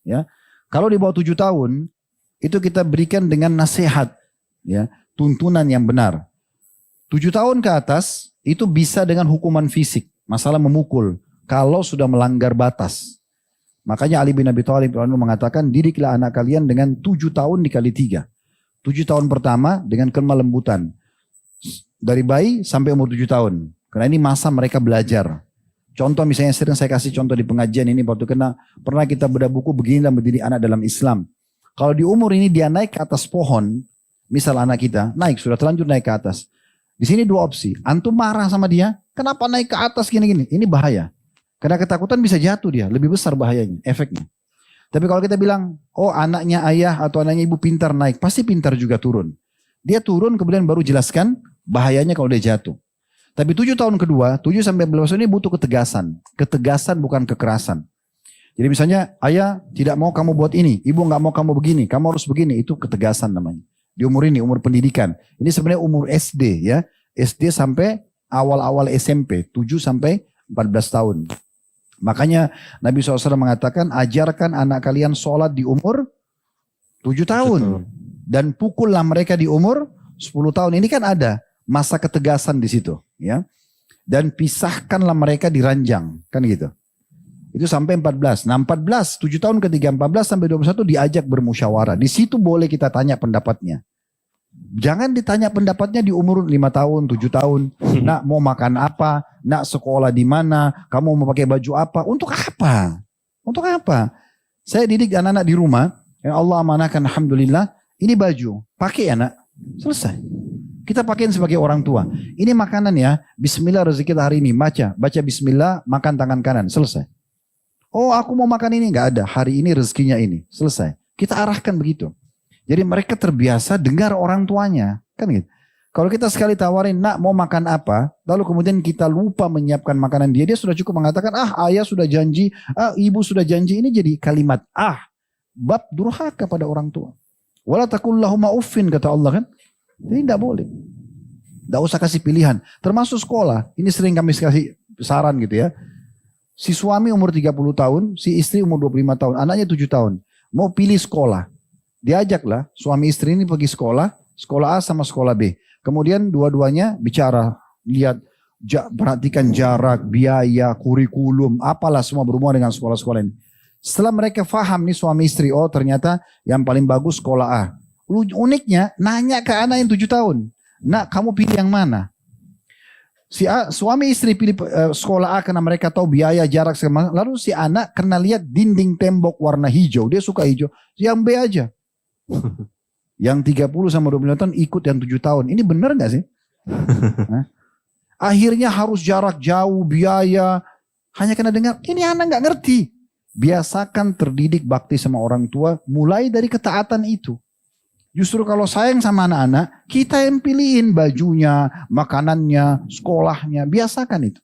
Ya. Kalau di bawah 7 tahun, itu kita berikan dengan nasihat, ya, tuntunan yang benar. 7 tahun ke atas, itu bisa dengan hukuman fisik, masalah memukul, kalau sudah melanggar batas. Makanya Ali bin Abi Thalib mengatakan, didiklah anak kalian dengan 7 tahun dikali 3. 7 tahun pertama dengan kelembutan. Dari bayi sampai umur 7 tahun. Karena ini masa mereka belajar. Contoh misalnya sering saya kasih contoh di pengajian ini waktu pernah kita bedah buku beginilah mendidik anak dalam Islam. Kalau di umur ini dia naik ke atas pohon, misal anak kita naik sudah terlanjur naik ke atas. Di sini 2 opsi. Antum marah sama dia, kenapa naik ke atas gini-gini? Ini bahaya. Karena ketakutan bisa jatuh dia, lebih besar bahayanya, efeknya. Tapi kalau kita bilang, oh anaknya ayah atau anaknya ibu pintar naik, pasti pintar juga turun. Dia turun kemudian baru jelaskan bahayanya kalau dia jatuh. Tapi 7 tahun kedua, 7 sampai 12 tahun ini butuh ketegasan. Ketegasan bukan kekerasan. Jadi misalnya, ayah tidak mau kamu buat ini, ibu nggak mau kamu begini, kamu harus begini. Itu ketegasan namanya. Di umur ini, umur pendidikan. Ini sebenarnya umur SD ya. SD sampai awal-awal SMP, 7 sampai 14 tahun. Makanya Nabi SAW mengatakan, ajarkan anak kalian sholat di umur 7 tahun. Dan pukullah mereka di umur 10 tahun. Ini kan ada masa ketegasan di situ, ya. Dan pisahkanlah mereka di ranjang, kan gitu. Itu sampai 14. Nah 14, 7 tahun ketiga 14 sampai 21 diajak bermusyawarah. Di situ boleh kita tanya pendapatnya. Jangan ditanya pendapatnya di umur 5 tahun, 7 tahun. Nak mau makan apa? Nak sekolah di mana? Kamu mau pakai baju apa? Untuk apa? Untuk apa? Saya didik anak-anak di rumah. Yang Allah amanahkan, alhamdulillah. Ini baju, pakai ya nak. Selesai. Kita pakaiin sebagai orang tua. Ini makanan ya. Bismillah rezeki kita hari ini. Baca bismillah, makan tangan kanan. Selesai. Oh aku mau makan ini. Gak ada. Hari ini rezekinya ini. Selesai. Kita arahkan begitu. Jadi mereka terbiasa dengar orang tuanya. Kan gitu. Kalau kita sekali tawarin, nak mau makan apa? Lalu kemudian kita lupa menyiapkan makanan dia. Dia sudah cukup mengatakan, ayah sudah janji. Ibu sudah janji. Ini jadi kalimat bab durhaka pada orang tua. Wala taqullahuma uffin kata Allah kan. Jadi tidak boleh. Tidak usah kasih pilihan. Termasuk sekolah. Ini sering kami kasih saran gitu ya. Si suami umur 30 tahun. Si istri umur 25 tahun. Anaknya 7 tahun. Mau pilih sekolah. Diajaklah suami istri ini pergi sekolah. Sekolah A sama sekolah B. Kemudian dua-duanya bicara. Lihat. Perhatikan jarak. Biaya. Kurikulum. Apalah semua berhubungan dengan sekolah-sekolah ini. Setelah mereka faham nih suami istri. Oh ternyata yang paling bagus sekolah A. Uniknya nanya ke anak yang 7 tahun. Nak kamu pilih yang mana? Suami istri pilih sekolah A karena mereka tahu biaya jarak segala. Lalu si anak karena lihat dinding tembok warna hijau. Dia suka hijau. Yang B aja. Yang 30 sama 25 tahun ikut yang 7 tahun. Ini benar gak sih? Akhirnya harus jarak jauh biaya. Hanya karena dengar ini anak gak ngerti. Biasakan terdidik bakti sama orang tua mulai dari ketaatan itu. Justru kalau sayang sama anak-anak, kita yang pilihin bajunya, makanannya, sekolahnya. Biasakan itu.